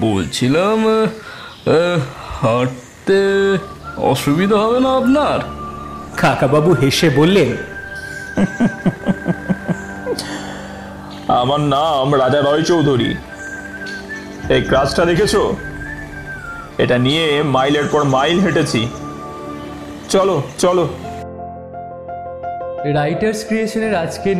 বলছিলাম হাঁটতে অসুবিধা হবে না আপনার? কাকাবাবু হেসে বললেন, আমার নাম রাজা রয় চৌধুরী। এই ক্রাসটা দেখেছো? এটা নিয়ে মাইলের পর মাইল হেঁটেছি। চলো চলো। রাইটার্স ক্রিয়েশনের আজকের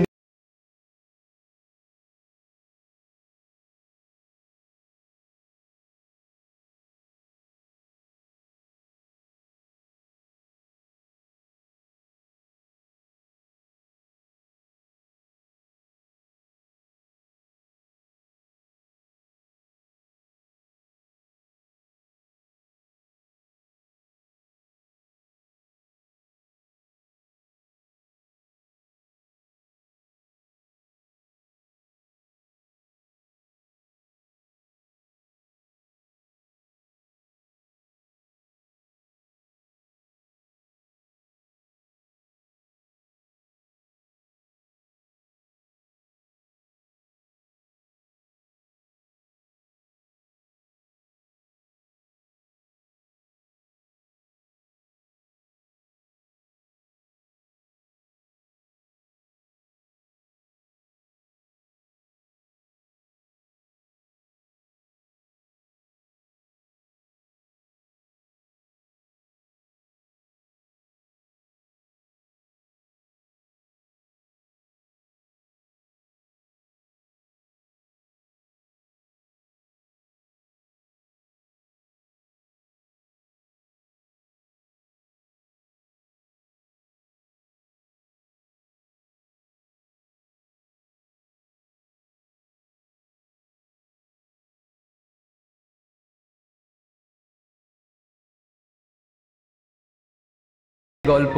গল্প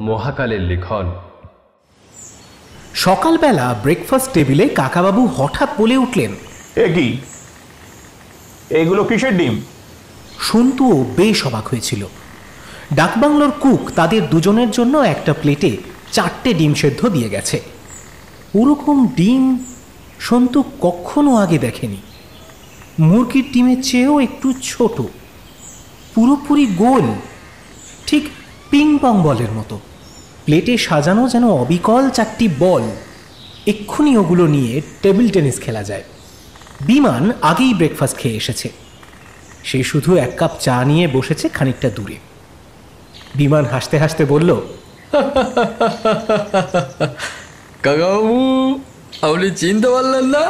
মহাকালের লিখন। সকালবেলা ব্রেকফাস্ট টেবিলে কাকাবাবু হঠাৎ বলে উঠলেন, এ কি, এগুলো কিসের ডিম? সন্তুও বেশ অবাক হয়েছিল। ডাকবাংলোর কুক তাদের দুজনের জন্য একটা প্লেটে 4টে ডিম সেদ্ধ দিয়ে গেছে। ওরকম ডিম সন্তু কখনো আগে দেখেনি। মুরগির ডিমের চেয়েও একটু ছোট, পুরোপুরি গোল, ঠিক পিং পং বলের মতো। প্লেটে সাজানো যেন অবিকল 4টি বল। এক্ষুনি ওগুলো নিয়ে টেবিল টেনিস খেলা যায়। বিমান আগেই ব্রেকফাস্ট খেয়ে এসেছে। সে শুধু 1 কাপ চা নিয়ে বসেছে খানিকটা দূরে। বিমান হাসতে হাসতে বলল, কাকাবাবু, আপনি চিনতে পারলেন না?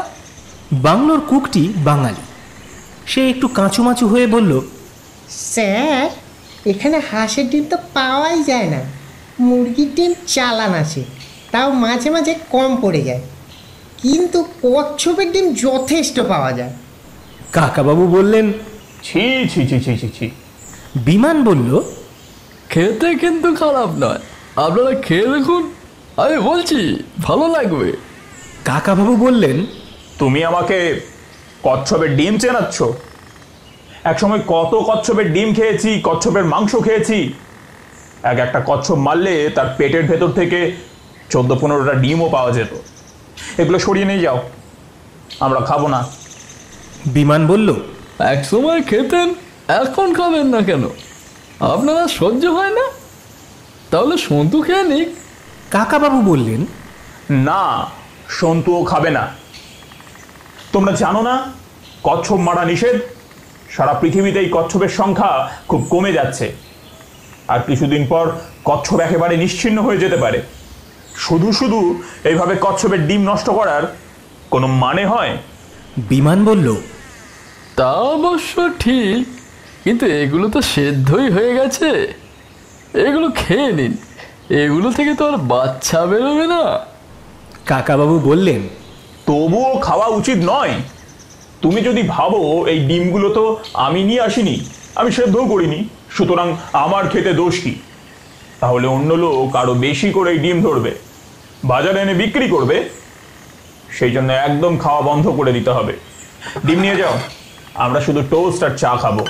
বাংলোর কুকটি বাঙালি। সে একটু কাঁচুমাচু হয়ে বলল, স্যার, এখানে হাঁসের ডিম তো পাওয়াই যায় না। মুরগির ডিম চালান আছে, তাও মাঝে মাঝে কম পড়ে যায়, কিন্তু কচ্ছপের ডিম যথেষ্ট পাওয়া যায়। কাকাবাবু বললেন, ছি ছি ছি ছি ছি ছি। বিমান বলল, খেতে কিন্তু খারাপ নয়, আপনারা খেয়ে দেখুন, আমি বলছি ভালো লাগবে। কাকাবাবু বললেন, তুমি আমাকে কচ্ছপের ডিম চেনাচ্ছ? একসময় কত কচ্ছপের ডিম খেয়েছি, কচ্ছপের মাংস খেয়েছি। একটা কচ্ছপ মারলে তার পেটের ভেতর থেকে 14-15টা ডিমও পাওয়া যেত। এগুলো সরিয়ে নিয়ে যাও, আমরা খাবো না। বিমান বলল, এক সময় খেতেন, এখন খাবেন না কেন? আপনারা সহ্য হয় না? তাহলে সন্তু খেয়ে নিক। কাকাবাবু বললেন, না, সন্তুও খাবে না। তোমরা জানো না কচ্ছপ মারা নিষেধ? সারা পৃথিবীতে এই কচ্ছপের সংখ্যা খুব কমে যাচ্ছে। আর কিছুদিন পর কচ্ছপ একেবারে নিশ্চিহ্ন হয়ে যেতে পারে। শুধু শুধু এইভাবে কচ্ছপের ডিম নষ্ট করার কোনো মানে হয়? বিমান বলল, তা অবশ্য ঠিক, কিন্তু এগুলো তো সেদ্ধই হয়ে গেছে। এগুলো খেয়ে নিন, এগুলো থেকে তো আর বাচ্চা বেরোবে না। কাকাবাবু বললেন, তবুও খাওয়া উচিত নয়। তুমি যদি ভাবো এই ডিমগুলো তো আমি নিয়ে আসিনি, আমি সেদ্ধও করিনি, সুতরাং আমার খেতে দোষ কি? তাহলে অন্য লোক আরো বেশি করে এই ডিম ধরবে, বাজারে এনে বিক্রি করবে। সেই জন্য একদম খাওয়া বন্ধ করে দিতে হবে। ডিম নিয়ে যাও, আমরা শুধু টোস্ট আর চা খাবো।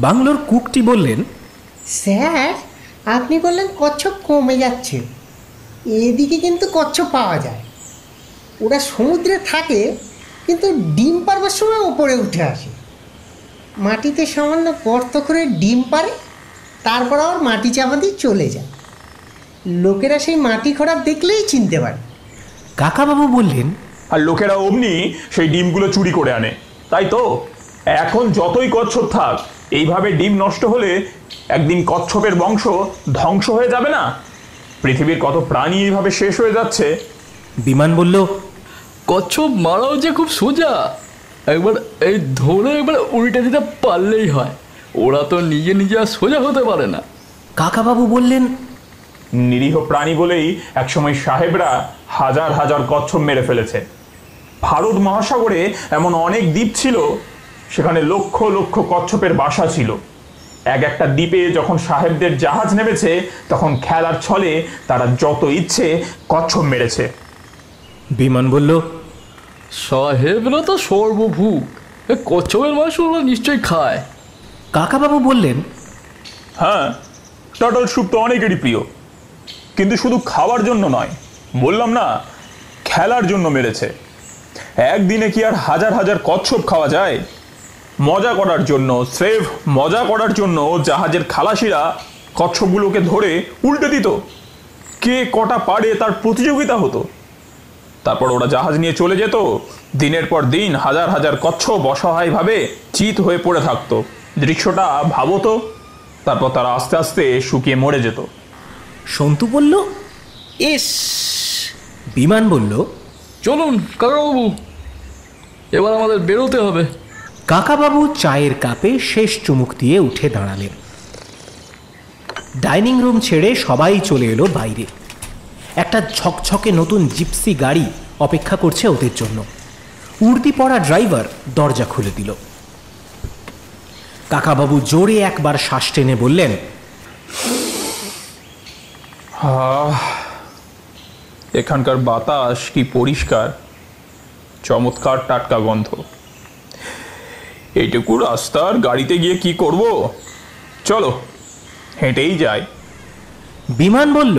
বাংলোর কুকটি বললেন, স্যার, আপনি বললেন কচ্ছপ কমে যাচ্ছে, এদিকে কিন্তু কচ্ছপ পাওয়া যায়। ওরা সমুদ্রে থাকে, কিন্তু ডিম পারবার সময় ওপরে উঠে আসে। মাটিতে সামান্য গর্ত করে ডিম পারে, তারপর আবার মাটি চাপা দিয়ে চলে যায়। লোকেরা সেই মাটি খোঁড়া দেখলেই চিনতে পারে। কাকাবাবু বললেন, আর লোকেরা অমনি সেই ডিমগুলো চুরি করে আনে, তাই তো? এখন যতই কচ্ছপ থাক, এইভাবে ডিম নষ্ট হলে একদিন কচ্ছপের বংশ ধ্বংস হয়ে যাবে না? পৃথিবীর কত প্রাণী এইভাবে শেষ হয়ে যাচ্ছে। বিমান বলল, কচ্ছপ মারাও যে খুব সোজা, একবার এই ধরে একবার উল্টে দিতে পারলেই হয়। ওরা তো নিজে নিজে আর সোজা হতে পারে না। কাকাবাবু বললেন, নিরীহ প্রাণী বলেই একসময় সাহেবরা হাজার হাজার কচ্ছপ মেরে ফেলেছে। ভারত মহাসাগরে এমন অনেক দ্বীপ ছিল, সেখানে লক্ষ লক্ষ কচ্ছপের বাসা ছিল। এক একটা দ্বীপে যখন সাহেবদের জাহাজ নেমেছে, তখন খেলার ছলে তারা যত ইচ্ছে কচ্ছপ মেরেছে। বিমান বলল, সাহেবরা তো সর্বভূক, কচ্ছপের মাংস ওরা নিশ্চয়ই খায়। কাকাবাবু বললেন, হ্যাঁ, টাটল স্যুপ তো অনেকেরই প্রিয়, কিন্তু শুধু খাওয়ার জন্য নয়, বললাম না, খেলার জন্য মেরেছে। একদিনে কি আর হাজার হাজার কচ্ছপ খাওয়া যায়? মজা করার জন্য, স্রেফ মজা করার জন্য জাহাজের খালাসিরা কচ্ছপগুলোকে ধরে উল্টে দিত। কে কটা পারে তার প্রতিযোগিতা হতো। তারপর ওরা জাহাজ নিয়ে চলে যেত। দিনের পর দিন হাজার হাজার কচ্ছপ অসহায়ভাবে চিত হয়ে পড়ে থাকতো। দৃশ্যটা ভাবো তো। তারপর তারা আস্তে আস্তে শুকিয়ে মরে যেত। সন্তু বলল, ইস। বিমান বলল, চলুন কাকাবাবু, এবার আমাদের বেরোতে হবে। কাকাবাবু চায়ের কাপে শেষ চুমুক দিয়ে উঠে দাঁড়ালেন। ডাইনিং রুম ছেড়ে সবাই চলে এলো বাইরে। একটা ঝকঝকে নতুন জিপসি গাড়ি অপেক্ষা করছে ওদের জন্য। উর্দি পরা ড্রাইভার দরজা খুলে দিল। কাকাবাবু জোরে একবার শ্বাস টেনে বললেন, এখানকার বাতাস কি পরিষ্কার, চমৎকার টাটকা গন্ধ। এইটুকু রাস্তার গাড়িতে গিয়ে কি করব? চলো হেঁটেই যাই। বিমান বলল,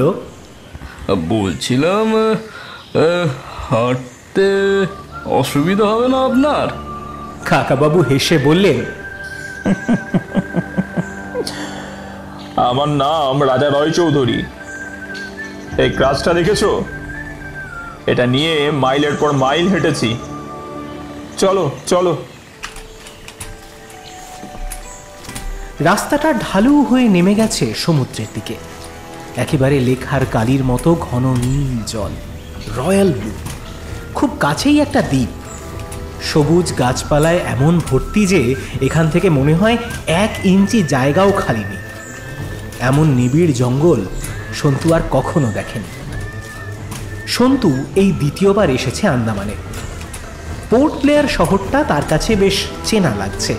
বলছিলাম হাঁটতে অসুবিধা হবে না আপনার? কাকাবাবু হেসে বললেন, আমার নাম রাজা রয় চৌধুরী। এই ক্রাসটা দেখেছো? এটা নিয়ে মাইলের পর মাইল হেঁটেছি। চলো চলো। রাস্তাটা ঢালু হয়ে নেমে গেছে সমুদ্রের দিকে। একেবারে লেখার কালির মতো ঘন নীল জল, রয়্যাল ব্লু। খুব কাছেই একটা দ্বীপ। সবুজ গাছপালায় এমন ভর্তি যে এখান থেকে মনে হয় 1 ইঞ্চি জায়গাও খালি নেই। এমন নিবিড় জঙ্গল সন্তু আর কখনো দেখেনি। সন্তু এই দ্বিতীয়বার এসেছে আন্দামানে। পোর্ট ব্লেয়ার শহরটা তার কাছে বেশ চেনা লাগছে।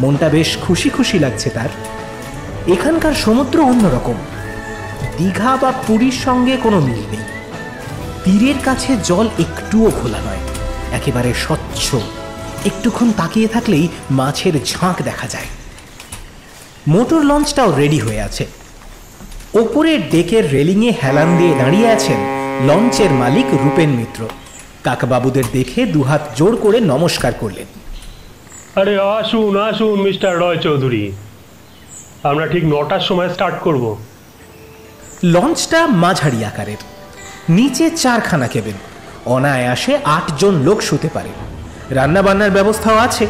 মনটা বেশ খুশি খুশি লাগছে তার। এখানকার সমুদ্র অন্যরকম। দীঘা বা পুরীর সঙ্গে কোনো মিল নেই। তীরের কাছে জল একটুও খোলা নয়, একেবারে স্বচ্ছ। একটুক্ষণ তাকিয়ে থাকলেই মাছের ঝাঁক দেখা যায়। মোটর লঞ্চটাও রেডি হয়ে আছে। ওপরের ডেকের রেলিংয়ে হেলান দিয়ে দাঁড়িয়ে আছেন লঞ্চের মালিক রূপেন মিত্র। কাকাবাবুদের দেখে দুহাত জোর করে নমস্কার করলেন। আরে আসুন আসুন মিস্টার রয় চৌধুরী, আমরা ঠিক 9টার সময় স্টার্ট করব। লঞ্চটা মাঝারি আকারের, নিচে 4খানা কেবিন। অনায়াসে 8 জন লোক শুতে পারে। রান্নাবান্নার ব্যবস্থাও আছে।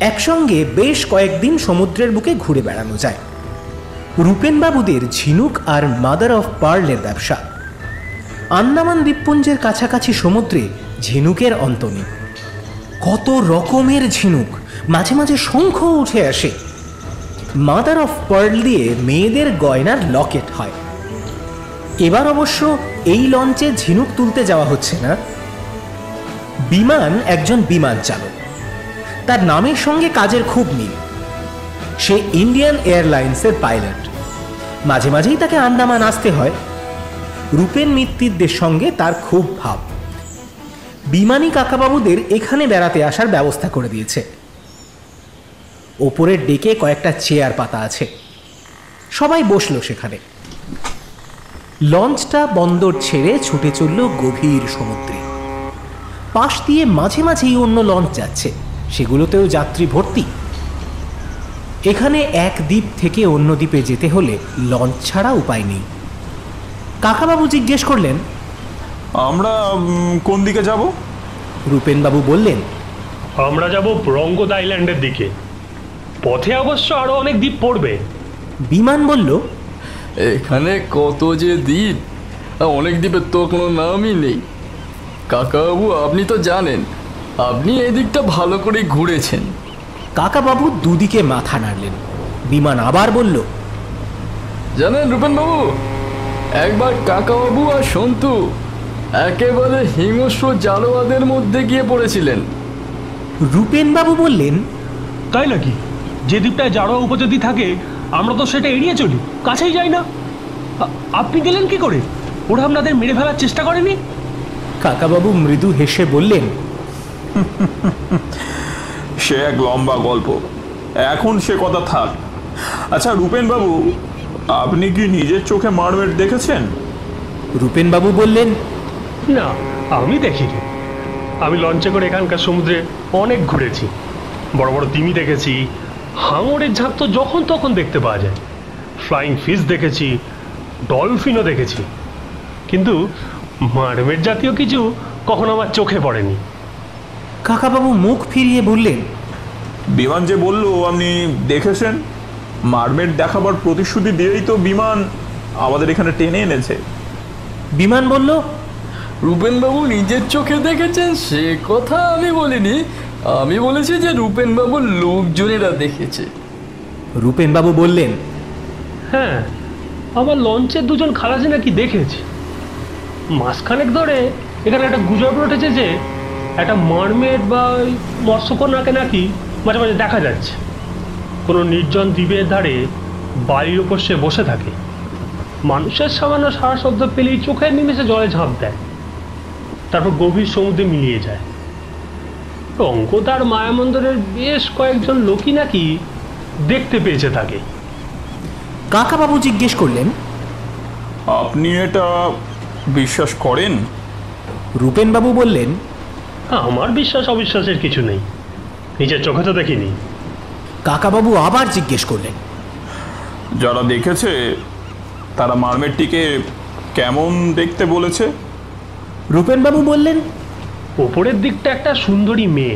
একসঙ্গে বেশ কয়েকদিন সমুদ্রের বুকে ঘুরে বেড়ানো যায়। রূপেনবাবুদের ঝিনুক আর মাদার অফ পার্লের ব্যবসা। আন্দামান দ্বীপপুঞ্জের কাছাকাছি সমুদ্রে ঝিনুকের অন্ত নেই। কত রকমের ঝিনুক, মাঝে মাঝে শঙ্খ উঠে আসে। মাদার অফ পার্ল দিয়ে মেয়েদের গয়নার লকেট হয়। এবার অবশ্য এই লঞ্চে ঝিনুক তুলতে যাওয়া হচ্ছে না। বিমান একজন বিমান চালক। তার নামের সঙ্গে কাজের খুব মিল। সে ইন্ডিয়ান এয়ারলাইন্সের পাইলট। মাঝে মাঝেই তাকে আন্দামান আসতে হয়। রূপেন মিত্তিরদের সঙ্গে তার খুব ভাব। বিমানী কাকাবাবুদের এখানে বেড়াতে আসার ব্যবস্থা করে দিয়েছে। ওপরের ডেকে কয়েকটা চেয়ার পাতা আছে। সবাই বসলো সেখানে। লঞ্চটা বন্দর ছেড়ে ছুটে চলল গভীর সমুদ্রে। পাশ দিয়ে মাঝে মাঝেই অন্য লঞ্চ যাচ্ছে, সেগুলোতেও যাত্রী ভর্তি। এখানে এক দ্বীপ থেকে অন্য দ্বীপে যেতে হলে লঞ্চ ছাড়া উপায় নেই। কাকাবাবু জিজ্ঞেস করলেন, আমরা কোন দিকে যাব? রূপেনবাবু বললেন, আমরা যাব রঙ্গদ আইল্যান্ডের দিকে। পথে অবশ্য আরো অনেক দ্বীপ পড়বে। বিমান বলল, এখানে কত যে দ্বীপ, অনেক দ্বীপের তো কোনো নামই নেই। কাকাবাবু, আপনি তো জানেন, আপনি এই দিকটা ভালো করে ঘুরেছেন। কাকাবাবু দুদিকে মাথা নাড়লেন। বিমান আবার বলল, জানেন রূপেনবাবু, একবার কাকাবাবু আর সন্তু একেবারে হিংস্র জালোয়াদের মধ্যে গিয়ে পড়েছিলেন। রূপেনবাবু বললেন, তাই নাকি? যে দ্বীপটায় জারোয়া উপজাতি থাকে আমরা তো সেটা এড়িয়ে চলি, কাছেই যাই না। আপনি গেলেন কি করে? ওরা আপনাদের মেরে ফেলার চেষ্টা করেনি? কাকাবাবু মৃদু হেসে বললেন, সে এক লম্বা গল্প, এখন সে কথা থাক। আচ্ছা রূপেনবাবু, আপনি কি নিজের চোখে মারমেড দেখেছেন? রূপেনবাবু বললেন, না, আমি দেখিনি। আমি লঞ্চে করে এখানকার সমুদ্রে অনেক ঘুরেছি। বড় বড় তিমি দেখেছি, হাঙরের ঝাঁক তো যখন তখন দেখতে পাওয়া যায়। ফ্লাইং ফিশ দেখেছি, ডলফিনও দেখেছি, কিন্তু মারমেড জাতীয় কিছু কখনো আমার চোখে পড়েনি। কাকাবাবু মুখ ফিরিয়ে বললেন, বিমান যে বলল আপনি দেখেছেন, মারমেড দেখাবার প্রতিশ্রুতি দিয়েই তো বিমান আমাদের এখানে টেনে এনেছে। বিমান বলল, রূপেনবাবু নিজের চোখে দেখেছেন সে কথা আমি বলিনি, আমি বলেছি যে রূপেনবাবুর লোকজনেরা দেখেছে। রূপেনবাবু বললেন, হ্যাঁ, আমার লঞ্চের দুজন খালাসি নাকি দেখেছি। মাসখানেক ধরে এখানে একটা গুজব রটেছে যে একটা মারমেড বা মৎস্যকন্যাকে নাকি মাঝে মাঝে দেখা যাচ্ছে। কোনো নির্জন দ্বীপের ধারে বালির ওপর সে বসে থাকে, মানুষের সামান্য সারা শব্দ পেলেই চোখের নিমেষে জলে ঝাঁপ দেয়, তারপর গভীর সমুদ্রে মিলিয়ে যায়। রঙ্গদার মায়ামন্দিরের বেশ কয়েকজন লোকই নাকি দেখতে পেয়েছে তাকে। কাকাবাবু জিজ্ঞেস করলেন, আপনি এটা বিশ্বাস করেন? রূপেনবাবু বললেন, আমার বিশ্বাস অবিশ্বাসের কিছু নেই, নিজের চোখে তো দেখিনি। কাকাবাবু আবার জিজ্ঞেস করলেন, যারা দেখেছে তারা মারমেডটিকে কেমন দেখতে বলেছে? রূপেনবাবু বললেন, ওপরের দিকটা একটা সুন্দরী মেয়ে,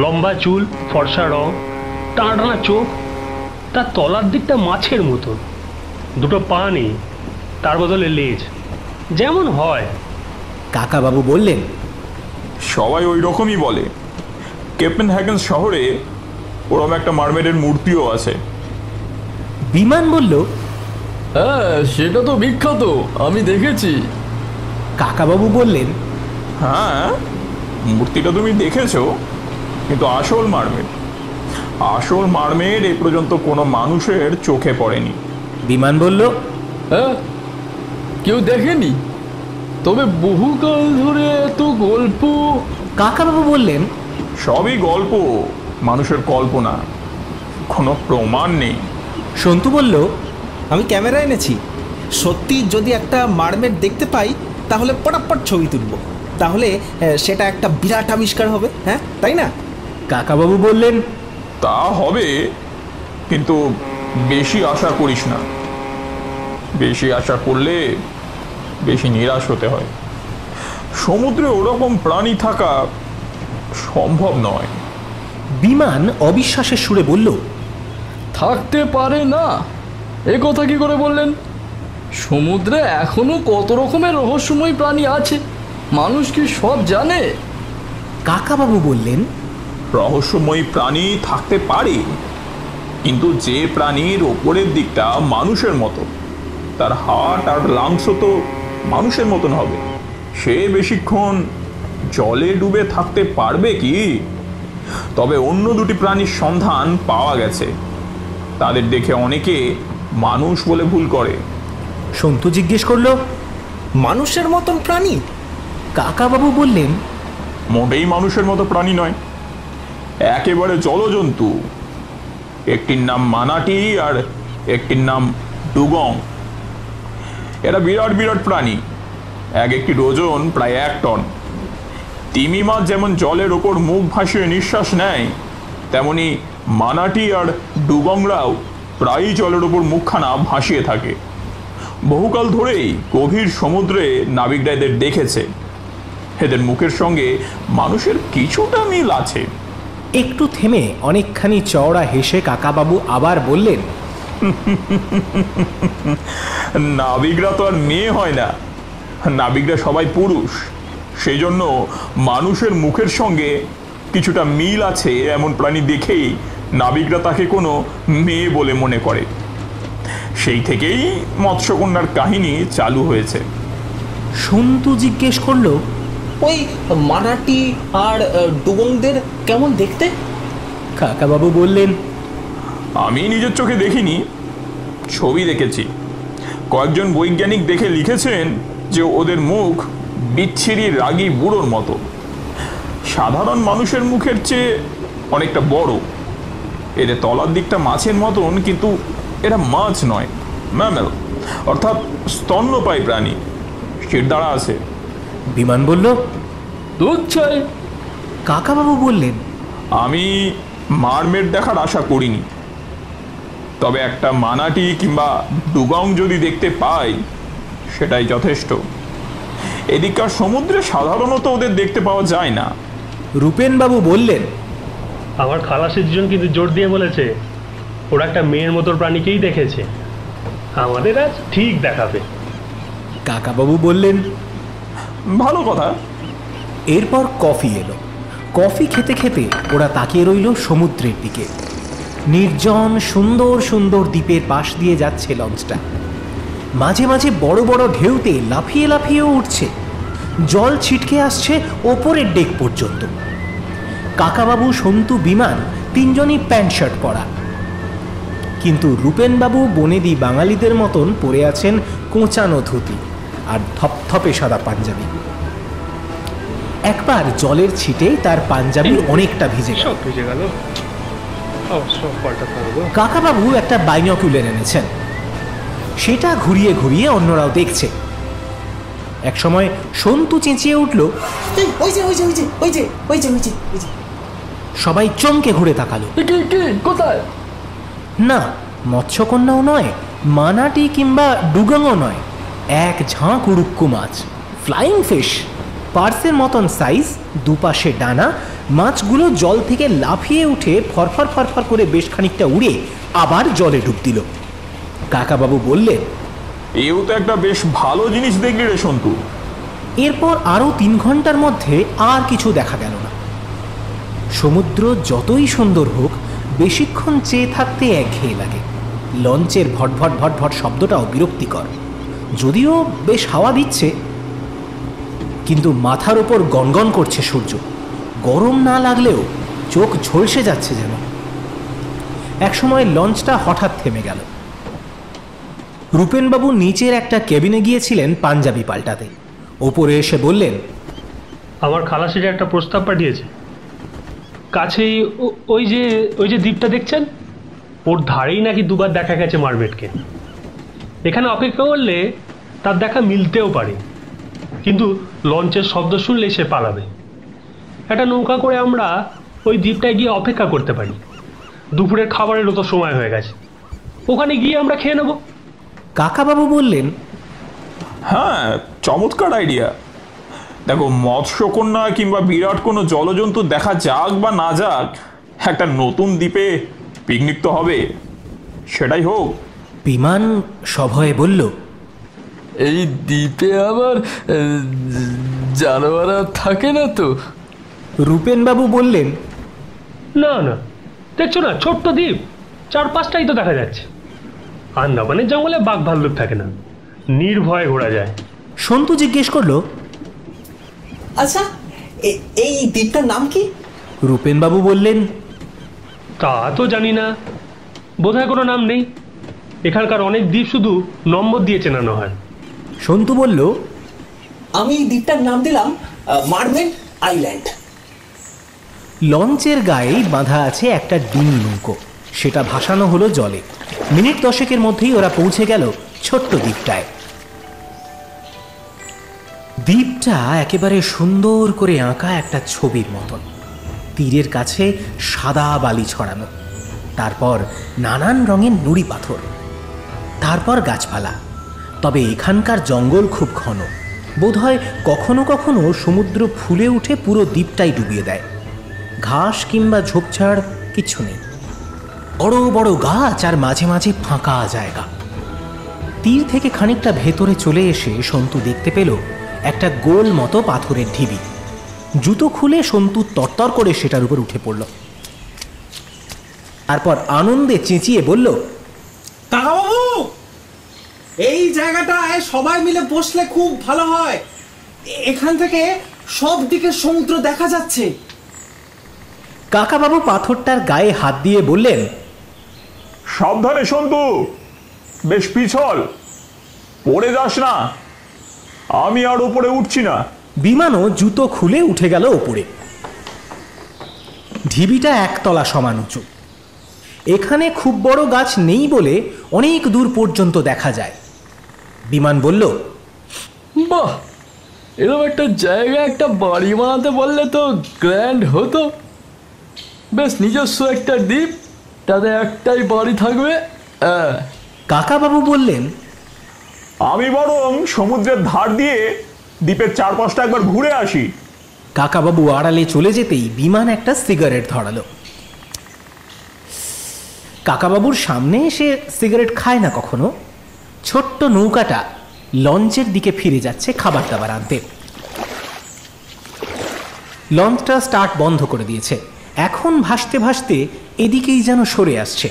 লম্বা চুল, ফর্সা রং, টানা টানা চোখ। তার তলার দিকটা মাছের মতো, দুটো পা নেই, তার বদলে লেজ, যেমন হয়। কাকাবাবু বললেন, সবাই ওই রকমই বলে। কোপেনহেগেন শহরে ওরকম একটা মারমেডের মূর্তিও আছে। বিমান বলল, হ্যাঁ, সেটা তো বিখ্যাত, আমি দেখেছি। কাকাবাবু বললেন, হ্যাঁ, মূর্তিটা তুমি দেখেছো, কিন্তু আসল মারমেড এ পর্যন্ত কোনো মানুষের চোখে পড়েনি। বিমান বলল, হ্যাঁ, কেউ দেখেনি? তবে বহুকাল ধরে এত গল্প। কাকাবাবু বললেন, সবই গল্প, মানুষের কল্পনা, কোনো প্রমাণ নেই। সন্তু বলল, আমি ক্যামেরা এনেছি, সত্যি যদি একটা মারমেড দেখতে পাই তাহলে পটাপট ছবি তুলব, তাহলে সেটা একটা বিরাট আবিষ্কার হবে, হ্যাঁ তাই না? কাকাবাবু বললেন, তা হবে, কিন্তু বেশি আশা করিস না। বেশি আশা করলে বেশি নিরাশ হতে হয়। সমুদ্রে ওরকম প্রাণী থাকা সম্ভব নয়। বিমান অবিশ্বাসের সুরে বলল, থাকতে পারে না? এ কথা কি করে বললেন? সমুদ্রে এখনো কত রকমের রহস্যময় প্রাণী আছে, মানুষ কি সব জানে? কাকাবাবু বললেন, রহস্যময়ী প্রাণী থাকতে পারে, কিন্তু যে প্রাণীর ওপরের দিকটা মানুষের মতো, তার হার্ট আর লাংসও তো মানুষের মতন হবে, সে বেশিক্ষণ জলে ডুবে থাকতে পারবে কি? তবে অন্য দুটি প্রাণীর সন্ধান পাওয়া গেছে, তাদের দেখে অনেকে মানুষ বলে ভুল করে। সন্তু জিজ্ঞেস করল, মানুষের মতন প্রাণী? কাকাবাবু বললেন, মোটেই মানুষের মতো প্রাণী নয়, একেবারে জলজন্তু। একটির নাম মানাটি আর একটির নাম ডুগং। এরা বিরাট বিরাট প্রাণী, এক একটির ওজন প্রায় 1 টন। তিমি মাছ যেমন জলের ওপর মুখ ভাসিয়ে নিঃশ্বাস নেয়, তেমনি মানাটি আর ডুগংরাও প্রায়ই জলের ওপর মুখখানা ভাসিয়ে থাকে। বহুকাল ধরেই গভীর সমুদ্রে নাবিকরা এদের দেখেছে। এদের মুখের সঙ্গে মানুষের কিছুটা মিল আছে। একটু থেমে অনেকখানি চওড়া হেসে কাকাবাবু আবার বললেন, নাবিকরা তো আর মেয়ে হয় না, নাবিকরা সবাই পুরুষ। সেই জন্য মানুষের মুখের সঙ্গে কিছুটা মিল আছে এমন প্রাণী দেখেই নাবিকরা তাকে কোনো মেয়ে বলে মনে করে। সেই থেকেই মৎস্যকন্যার কাহিনী চালু হয়েছে। সন্তু জিজ্ঞেস করলো, ওই মানাটি আর ডুগংদের কেমন দেখতে? কাকাবাবু বললেন, আমি নিজের চোখে দেখিনি, ছবি দেখেছি। কয়েকজন বৈজ্ঞানিক দেখে লিখেছেন যে ওদের মুখ বিচ্ছিরি রাগী বুড়োর মতো, সাধারণ মানুষের মুখের চেয়ে অনেকটা বড়। এদের তলার দিকটা মাছের মতন, কিন্তু এরা মাছ নয়, ম্যামেল, অর্থাৎ স্তন্যপায়ী প্রাণী। শিরদাঁড়া আছে। বিমান বলল, দুধ চাই। কাকাবাবু বললেন, আমি মারমেড দেখার আশা করিনি, তবে একটা মানাটি কিংবা ডুগং যদি দেখতে পাই সেটাই যথেষ্ট। এদিককার সমুদ্রে সাধারণত ওদের দেখতে পাওয়া যায় না। রূপেনবাবু বললেন, আমার খালাসি দুজন কিন্তু জোর দিয়ে বলেছে ওরা একটা মেয়ের মতো প্রাণীকেই দেখেছে, আমাদের আজ ঠিক দেখাবে। কাকাবাবু বললেন, ভালো কথা। এরপর কফি এলো। কফি খেতে খেতে ওরা তাকিয়ে রইল সমুদ্রের দিকে। নির্জন সুন্দর সুন্দর দ্বীপের পাশ দিয়ে যাচ্ছে লঞ্চটা। মাঝে মাঝে বড় বড় ঢেউতে লাফিয়ে লাফিয়ে উঠছে, জল ছিটকে আসছে ওপরের ডেক পর্যন্ত। কাকাবাবু, সন্তু, বিমান তিনজনই প্যান্ট শার্ট পরা, কিন্তু রূপেনবাবু বনেদি বাঙালিদের মতন পরে আছেন কোঁচানো ধুতি আর ধপধপে সাদা পাঞ্জাবি। একবার জলের ছিটে তার পাঞ্জাবি অনেকটা ভিজে গেল। কাকাবাবু একটা বাইনকুলার এনেছেন, সেটা ঘুরিয়ে ঘুরিয়ে অন্যরাও দেখছে। একসময় সন্তু চেঁচিয়ে উঠল, সবাই চমকে ঘুরে তাকালো। কোথায়? না, মৎস্যকন্যাও নয়, মানাটি কিংবা ডুগংও নয়, এক ঝাঁক উড়ুক্কু মাছ, ফ্লাইং ফিশ, পার্সের মতন সাইজ, দুপাশে ডানা। মাছগুলো জল থেকে লাফিয়ে উঠে ফরফর ফরফর করে বেশ খানিকটা উড়ে আবার জলে ডুব দিল। কাকাবাবু বললেন, এও তো একটা বেশ ভালো জিনিস দেখলি রে সন্তু। এরপর আরও 3 ঘন্টার মধ্যে আর কিছু দেখা গেল না। সমুদ্র যতই সুন্দর হোক, বেশিক্ষণ চেয়ে থাকতে একঘেয়ে লাগে। লঞ্চের ভটভট ভটভট শব্দটাও বিরক্তিকর, যদিও বেশ হাওয়া দিচ্ছে, কিন্তু মাথার ওপর গনগন করছে সূর্য। গরম না লাগলেও চোখ ঝলসে যাচ্ছে যেন। একসময় লঞ্চটা হঠাৎ থেমে গেল। রূপেনবাবু নিচের একটা কেবিনে গিয়েছিলেন পাঞ্জাবি পাল্টাতে। ওপরে এসে বললেন, আমার খালাসিরা একটা প্রস্তাব পাঠিয়েছে। কাছেই ওই যে দ্বীপটা দেখছেন, ওর ধারেই নাকি দুবার দেখা গেছে মারমেডকে। এখানে অপেক্ষা করলে তার দেখা মিলতেও পারে, কিন্তু লঞ্চের শব্দ শুনলে সে পালাবে। একটা নৌকা করে আমরা ওই দ্বীপটায় গিয়ে অপেক্ষা করতে পারি। দুপুরের খাবারেরও তো সময় হয়ে গেছে, ওখানে গিয়ে আমরা খেয়ে নেব। কাকাবাবু বললেন, হ্যাঁ, চমৎকার আইডিয়া। দেখো, মৎস্যকন্যা কিংবা বিরাট কোনো জলজন্তু দেখা যাক বা না যাক, একটা নতুন দ্বীপে পিকনিক তো হবে, সেটাই হোক। বিমান সভয়ে বলল, এই দ্বীপে আবার জানোয়ার থাকে না তো? রূপেনবাবু বললেন, না না, দেখছো না, ছোট্ট দ্বীপ, 4-5টাই তো দেখা যাচ্ছে। আন্দামানের জঙ্গলে বাঘ ভাল্লুক থাকে না, নির্ভয়ে ঘোরা যায়। সন্তু জিজ্ঞেস করলো, আচ্ছা, এই দ্বীপটার নাম কি? রূপেনবাবু বললেন, তা তো জানি না, বোধহয় কোনো নাম নেই। এখানকার অনেক দ্বীপ শুধু নম্বর দিয়ে চেনানো হয়। সন্তু বলল, আমি এই দ্বীপটার নাম দিলাম মারমেড আইল্যান্ড। লঞ্চের গায়েই বাঁধা আছে একটা ডিঙি নৌকো, সেটা ভাসানো হলো জলে। মিনিট 10-এর মধ্যেই ওরা পৌঁছে গেল ছোট্ট দ্বীপটায়। দ্বীপটা একেবারে সুন্দর করে আঁকা একটা ছবির মতন। তীরের কাছে সাদা বালি ছড়ানো, তারপর নানান রঙের নুড়ি পাথর, তারপর গাছপালা। তবে এখানকার জঙ্গল খুব ঘন, বোধহয় কখনো কখনো সমুদ্র ফুলে উঠে পুরো দ্বীপটাই ডুবিয়ে দেয়। ঘাস কিংবা ঝোপঝাড় কিচ্ছু নেই, বড় বড় গাছ আর মাঝে মাঝে ফাঁকা জায়গা। তীর থেকে খানিকটা ভেতরে চলে এসে সন্তু দেখতে পেল একটা গোল মতো পাথরের ঢিবি। জুতো খুলে সন্তু তরতর করে সেটার উপর উঠে পড়ল। তারপর আনন্দে চেঁচিয়ে বলল, কাকাবাবু, এই জায়গাটায় সবাই মিলে বসলে খুব ভালো হয়। এখান থেকে সব দিকে সমুদ্র দেখা যাচ্ছে। কাকাবাবু পাথরটার গায়ে হাত দিয়ে বললেন, সাবধানে সন্তু, বেশ পিছল, পড়ে যাস না। আমি আর উপরে উঠছি না। বিমানও জুতো খুলে উঠে গেল ওপরে। ঢিবিটা একতলা সমান উঁচু। এখানে খুব বড় গাছ নেই বলে অনেক দূর পর্যন্ত দেখা যায়। বিমান বলল, বাহ, এরকম একটা জায়গায় একটা বাড়ি বানাতে বললে তো গ্র্যান্ড হতো। বেশ নিজস্ব একটা দ্বীপ, তাতে একটাই বাড়ি থাকবে। কাকাবাবু বললেন, আমি বরং সমুদ্রের ধার দিয়ে দ্বীপের চারপাশটা একবার ঘুরে আসি। কাকাবাবু আড়ালে চলে যেতেই বিমান একটা সিগারেট ধরালো। কাকাবাবুর সামনে এসে সিগারেট খায় না কখনো। ছোট্ট নৌকাটা লঞ্চের দিকে ফিরে যাচ্ছে খাবার দাবার আনতে। লঞ্চটা স্টার্ট বন্ধ করে দিয়েছে, এখন ভাসতে ভাসতে এদিকেই যেন সরে আসছে।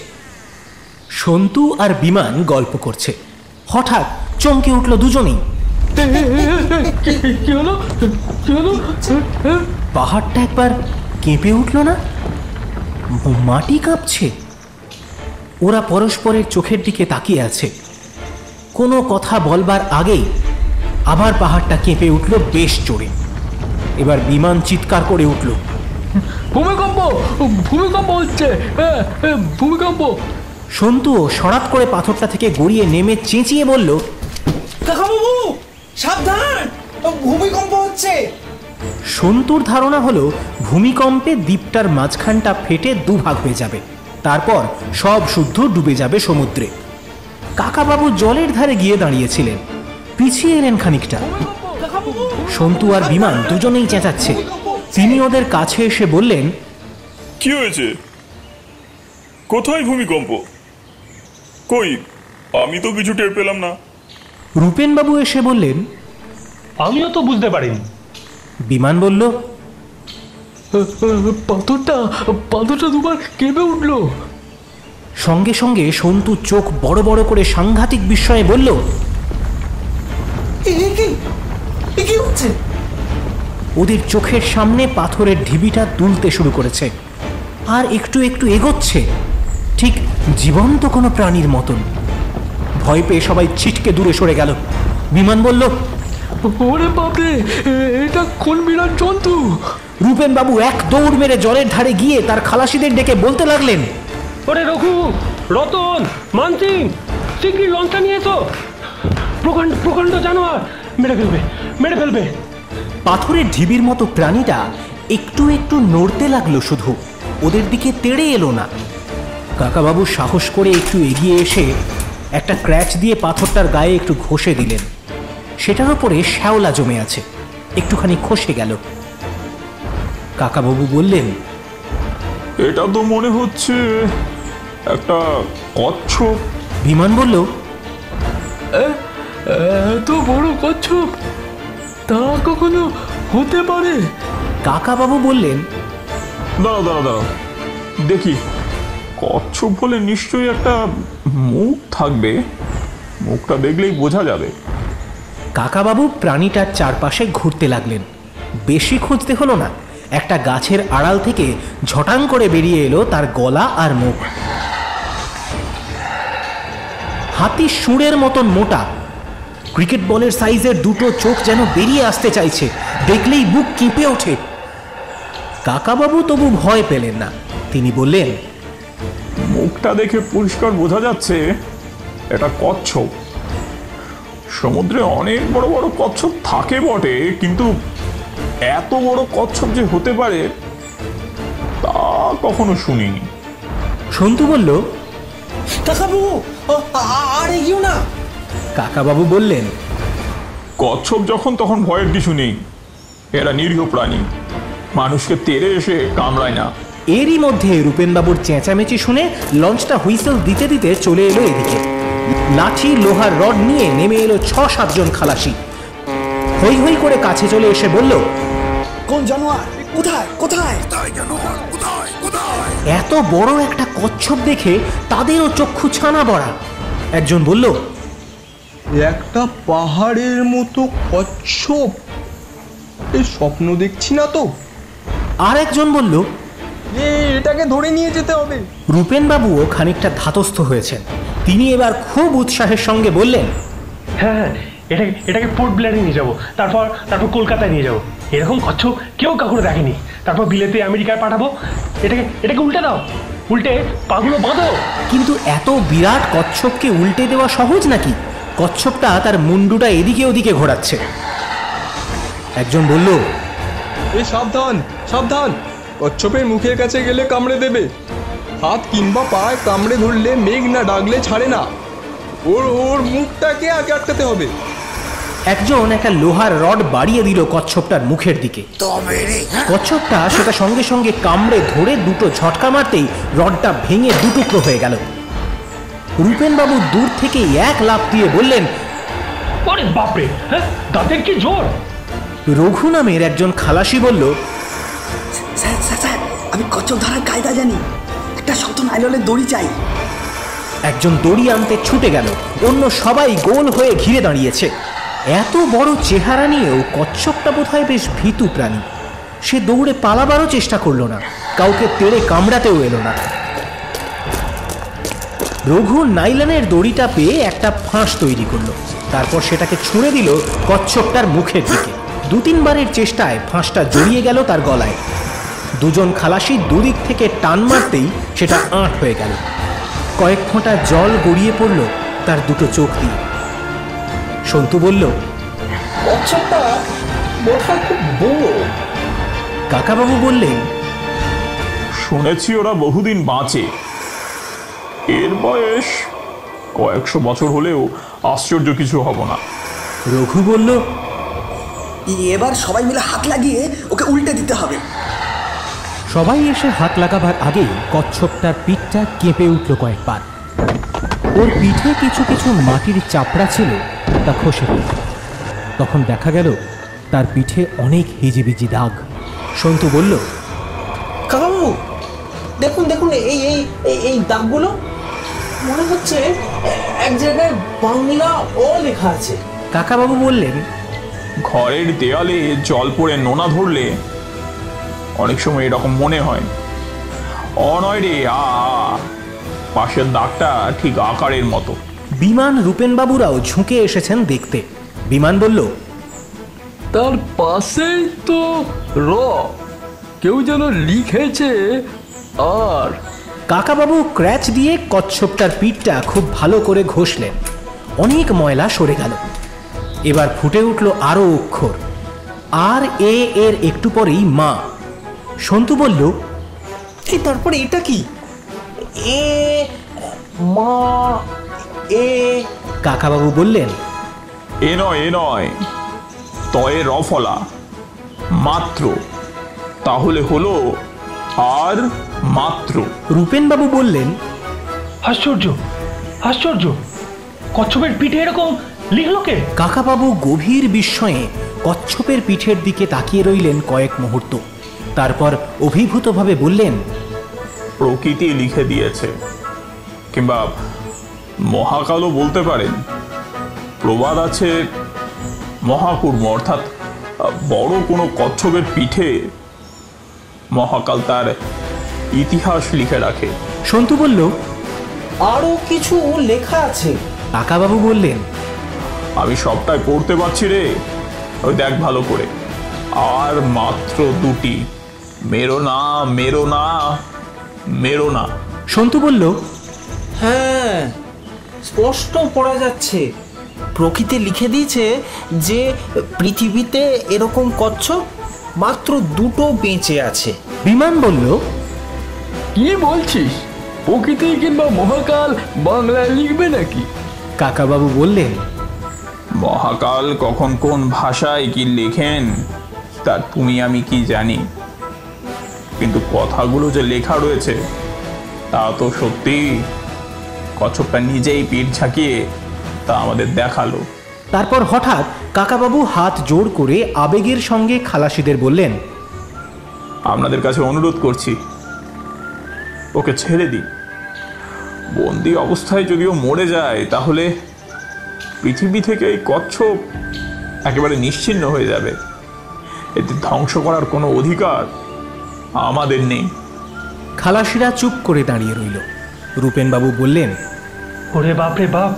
সন্তু আর বিমান গল্প করছে। হঠাৎ চমকে উঠল দুজনেই। কি হলো? কি হলো? পাহাড়টা একবার কেঁপে উঠল না? মাটি কাঁপছে। ওরা পরস্পরের চোখের দিকে তাকিয়ে আছে। কোনো কথা বলবার আগেই আবার পাহাড়টা কেঁপে উঠল বেশ জোরে। এবার বিমান চিৎকার করে উঠল, ভূমিকম্প! ভূমিকম্প হচ্ছে! ভূমিকম্প! সন্তু সরাত করে পাথরটা থেকে গড়িয়ে নেমে চেঁচিয়ে বলল, কাকাবাবু, সাবধান, ভূমিকম্প হচ্ছে। সন্তুর ধারণা হলো ভূমিকম্পে দ্বীপটার মাঝখানটা ফেটে দুভাগ হয়ে যাবে, তারপর সব শুদ্ধ ডুবে যাবে সমুদ্রে। কাকাবাবু জলের ধারে গিয়ে দাঁড়িয়েছিলেন, পিছিয়ে এলেন খানিকটা। সন্তু আর বিমান দুজনেই চেঁচাচ্ছে। তিনি ওদের কাছে এসে বললেন, কি হয়েছে? কোথায় ভূমিকম্প? কই, আমি তো কিছু টের পেলাম না। রূপেনবাবু এসে বললেন, আমিও তো বুঝতে পারিনি। বিমান বলল, পাথরটা দুবার কেঁপে উঠলো। সঙ্গে সঙ্গে সন্তু চোখ বড় বড় করে সাংঘাতিক বিস্ময়ে বলল, কি হচ্ছে? ওদের চোখের সামনে পাথরের ঢিবিটা দুলতে শুরু করেছে আর একটু একটু এগোচ্ছে, ঠিক জীবন্ত কোনো প্রাণীর মতন। ভয় পেয়ে সবাই ছিটকে দূরে সরে গেল। বিমান বলল, ওরে বাপরে, এটা কোন বিরাট জন্তু! রূপেনবাবু এক দৌড় মেরে জলের ধারে গিয়ে তার খালাসিদের ডেকে বলতে লাগলেন, ওরে রঘু, রতন, মানসিং, শিগগির লঞ্চটা নিয়ে এসো। প্রকাণ্ড প্রকাণ্ড জানোয়ার, মেরে ফেলবে, মেরে ফেলবে। পাথরের ঢিবির মতো প্রাণীটা একটু একটু নড়তে লাগলো, শুধু ওদের দিকে তেড়ে এলো না। কাকাবাবু সাহস করে একটু এগিয়ে এসে একটা ক্র্যাচ দিয়ে পাথরটার গায়ে একটু ঘষে দিলেন। সেটার উপরে শ্যাওলা জমে আছে, একটুখানি খসে গেল। কাকাবাবু বললেন, এটা তো মনে হচ্ছে একটা কচ্ছপ। বিমান বলল, এত বড় কচ্ছপ তা কখনো হতে পারে? কাকাবাবু বললেন, দাঁড়াও দাঁড়াও দাঁড়াও, দেখি। কচ্ছপ বলে নিশ্চয়ই একটা মুখ থাকবে, মুখটা দেখলেই বোঝা যাবে। কাকাবাবু প্রাণীটার চারপাশে ঘুরতে লাগলেন। বেশি খুঁজতে হলো না, একটা গাছের আড়াল থেকে ঝটাং করে বেরিয়ে এলো তার গলা আর মুখ। হাতি সুরের মতন মোটা, ক্রিকেট বলের সাইজের দুটো চোখ যেন বেরিয়ে আসতে চাইছে, দেখলেই বুক কেঁপে ওঠে। কাকাবাবু তবু ভয় পেলেন না। তিনি বললেন, মুখটা দেখে পরিষ্কার বোঝা যাচ্ছে এটা কচ্ছপ। সমুদ্রে অনেক বড় বড় কচ্ছপ থাকে বটে, কিন্তু এত বড় কচ্ছপ যে হতে পারে তা কখনো শুনিনি। সন্তু বলল, কাকাবাবু আর এগিয়েও না। কাকাবাবু বললেন, কচ্ছপ যখন তখন ভয়ের কিছু নেই, এরা নিরীহ প্রাণী, মানুষকে তেড়ে এসে কামড়ায় না। এরই মধ্যে রূপেনবাবুর চেঁচামেচি শুনে লঞ্চটা হুইসেল দিতে দিতে চলে এলো এদিকে। লাঠি লোহার রড নিয়ে নেমে এলো 6-7 জন খালাসি। হই হই করে কাছে চলে এসে বলল, কোন জানোয়ার? কোথায় কোথায়? এত বড় একটা কচ্ছপ দেখে তাদেরও চক্ষু ছানা বড়া। একজন বলল, একটা পাহাড়ের মতো কচ্ছপ, এই স্বপ্ন দেখছি না তো? আর একজন বলল, এটাকে ধরে নিয়ে যেতে হবে। রূপেনবাবুও খানিকটা ধাতস্থ হয়েছেন। তিনি এবার খুব উৎসাহের সঙ্গে বললেন, হ্যাঁ, এটাকে পোর্ট ব্লেয়ারে নিয়ে যাবো, তারপর কলকাতায় নিয়ে যাবো। এরকম কচ্ছপ কেউ কখনো দেখেনি। তারপর বিলেতে আমেরিকায় পাঠাবো। এটাকে উল্টে দাও, উল্টে পাগুলো বাঁধো। কিন্তু এত বিরাট কচ্ছপকে উল্টে দেওয়া সহজ নাকি? কচ্ছপটা তার মুন্ডুটা এদিকে ওদিকে ঘোরাচ্ছে। একজন বলল, সাবধান সাবধান, কচ্ছপের মুখের কাছে গেলে কামড়ে দেবে। হাত কিংবা পায়ে কামড়ে ধরলে মেঘ না ডাকলে ছাড়ে না। ওর মুখটাকে আগে আটকাতে হবে। একজন একটা লোহার রড বাড়িয়ে দিল কচ্ছপটার মুখের দিকে। কচ্ছপটা সেটা সঙ্গে সঙ্গে কামড়ে ধরে দুটো ঝটকা মারতেই রডটা ভেঙে দুটুকরো হয়ে গেল। রূপেনবাবু দূর থেকে এক লাফ দিয়ে বললেন, ওরে বাপরে, হ্যাঁ, দাঁতের কি জোর! রঘু নামের একজন খালাসি বলল, স্যার, আমি কচ্ছপ ধরার কায়দা জানি। একটা শক্ত নাইলনের দড়ি চাই। একজন দড়ি আনতে ছুটে গেল। অন্য সবাই গোল হয়ে ঘিরে দাঁড়িয়েছে। এত বড় চেহারা নিয়েও কচ্ছপটা বোধহয় বেশ ভীতু প্রাণী। সে দৌড়ে পালাবারও চেষ্টা করলো না, কাউকে তেড়ে কামড়াতেও এলো না। রঘু নাইলনের দড়িটা পেয়ে একটা ফাঁস তৈরি করলো। তারপর সেটাকে ছুঁড়ে দিল কচ্ছপটার মুখের দিকে। 2-3 বারের চেষ্টায় ফাঁসটা জড়িয়ে গেল তার গলায়। দুজন খালাসি দুদিক থেকে টান মারতেই সেটা আঁট হয়ে গেল। কয়েক ফোঁটা জল গড়িয়ে পড়ল তার দুটো চোখ দিয়ে। সন্তু বলল, কচ্ছপটা বোধহয় খুব বড়। কাকাবাবু বললেন, শুনেছি ওরা বহুদিন বাঁচে। এর বয়স কয়েকশো বছর হলেও আশ্চর্য কিছু হব না। রঘু বলল, এবার সবাই মিলে হাত লাগিয়ে ওকে উল্টে দিতে হবে। সবাই এসে হাত লাগাবার আগেই কচ্ছপটার পিঠটা কেঁপে উঠল কয়েকবার। ওর পিঠে কিছু কিছু মাটির চাপড়া ছিল, তা খসে পড়ল। তখন দেখা গেল তার পিঠে অনেক হিজিবিজি দাগ। সন্তু বলল, কাকাবাবু দেখুন দেখুন, এই দাগগুলো মনে হচ্ছে এক জায়গায় বাংলা ও লেখা আছে। কাকাবাবু বললেন, ঘরের দেয়ালে জল পড়ে নোনা ধরলে অনেক সময় এরকম মনে হয়। নয় রে, পাশের দাগটা ঠিক আকারের মতো। বিমান রূপেনবাবুরাও ঝুঁকে এসেছেন দেখতে। বিমান বলল, তার পাশেই তো র, কেউ যেন লিখেছে আর। কাকাবাবু ক্র্যাচ দিয়ে কচ্ছপটার পিঠটা খুব ভালো করে ঘষলেন। অনেক ময়লা সরে গেল। এবার ফুটে উঠল আরো অক্ষর। আর এর একটু পরেই মা। সন্তু বলল, তারপরে এটা কি? এ মা এ। কাকাবাবু বললেন, এ নয়, তয়ে রফলা মাত্র, তাহলে হলো আর মাত্র। রূপেনবাবু বললেন, আশ্চর্য, কচ্ছপের পিঠে এরকম লিখলো কে? কাকাবাবু গভীর বিস্ময়ে কচ্ছপের পিঠের দিকে তাকিয়ে রইলেন কয়েক মুহূর্ত। তারপর অভিভূতভাবে বললেন, প্রকৃতি লিখে দিয়েছে, কিংবা মহাকালও বলতে পারেন। প্রবাদ আছে, মহাকুর্ম অর্থাৎ বড় কোনো কচ্ছপের পিঠে মহাকাল তার ইতিহাস লিখে রাখে। সন্তু বলল, আরো কিছু লেখা আছে। কাকাবাবু বললেন, আমি সবটাই পড়তে পারছি রে, ওই দেখ ভালো করে। আর মাত্র 2টি, মেরো না। সন্তু বলল, হ্যাঁ, স্পষ্ট পড়া যাচ্ছে। প্রকৃতি লিখে দিয়েছে যে পৃথিবীতে এরকম কচ্ছপ মাত্র 2টো বেঁচে আছে। বিমান বলল, কি বলছিস? প্রকৃতি কিংবা মহাকাল বাংলায় লিখবে নাকি? কাকাবাবু বললেন, মহাকাল কখন কোন ভাষায় কি লেখেন তা তুমি আমি কি জানি, কিন্তু কথাগুলো যে লেখা রয়েছে তা তো সত্যি। কচ্ছপটা নিজেই পিঠ ঝাঁকিয়ে তা আমাদের দেখালো। তারপর হঠাৎ কাকাবাবু হাত জোড় করে আবেগের সঙ্গে খালাসিদের বললেন, আপনাদের কাছে অনুরোধ করছি, ওকে ছেড়ে দিন। বন্দি অবস্থায় যদিও মরে যায় তাহলে পৃথিবী থেকে এই কচ্ছপ একেবারে নিশ্চিহ্ন হয়ে যাবে। এতে ধ্বংস করার কোনো অধিকার আমাদের নেই। খালাসিরা চুপ করে দাঁড়িয়ে রইল। রূপেনবাবু বললেন, ওরে বাপ রে বাপ,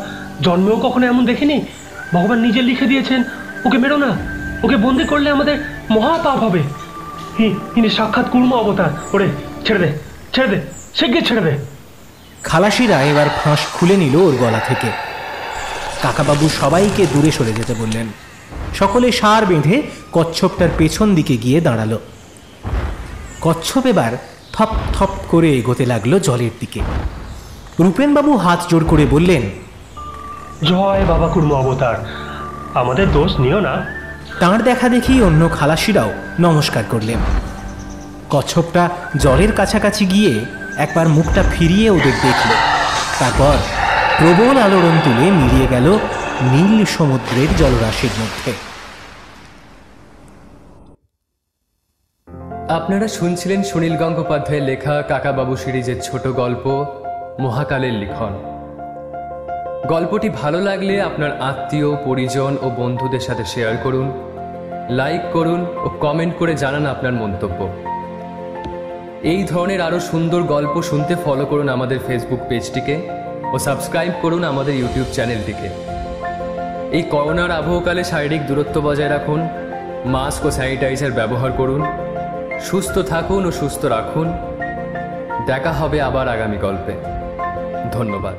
জন্মেও কখনো এমন দেখিনি। ভগবান নিজে লিখে দিয়েছেন ওকে মেরো না, ওকে বন্দি করলে আমাদের মহা পাপ হবে। ইনি সাক্ষাৎ কুর্ম অবতার। ওরে ছেড়ে দে, ছেড়ে দে, শিগগির ছেড়ে দে। খালাসিরা এবার ফাঁস খুলে নিল ওর গলা থেকে। কাকাবাবু সবাইকে দূরে সরে যেতে বললেন। সকলে সার বেঁধে কচ্ছপটার পেছন দিকে গিয়ে দাঁড়ালো। কচ্ছপ এবার থপ থপ করে এগোতে লাগলো জলের দিকে। রূপেনবাবু হাত জোড় করে বললেন, জয় বাবা কুর্ম অবতার, আমাদের দোষ নিও না। তাঁর দেখা দেখি অন্য খালাসিরাও নমস্কার করলেন। কচ্ছপটা জলের কাছাকাছি গিয়ে একবার মুখটা ফিরিয়ে ওদের দেখল। তারপর প্রবল আলোড়ন তুলে মিলিয়ে গেল নীল সমুদ্রের জলরাশির মধ্যে। আপনারা শুনছিলেন সুনীল গঙ্গোপাধ্যায়ের লেখা কাকাবাবু সিরিজের ছোট গল্প মহাকালের লিখন। গল্পটি ভালো লাগলে আপনার আত্মীয়, পরিজন ও বন্ধুদের সাথে শেয়ার করুন, লাইক করুন ও কমেন্ট করে জানান আপনার মন্তব্য। এই ধরনের আরও সুন্দর গল্প শুনতে ফলো করুন আমাদের ফেসবুক পেজটিকে ও সাবস্ক্রাইব করুন আমাদের ইউটিউব চ্যানেলটিকে। এই করোনার আবহকালে শারীরিক দূরত্ব বজায় রাখুন, মাস্ক ও স্যানিটাইজার ব্যবহার করুন, সুস্থ থাকুন ও সুস্থ রাখুন। দেখা হবে আবার আগামী গল্পে। ধন্যবাদ।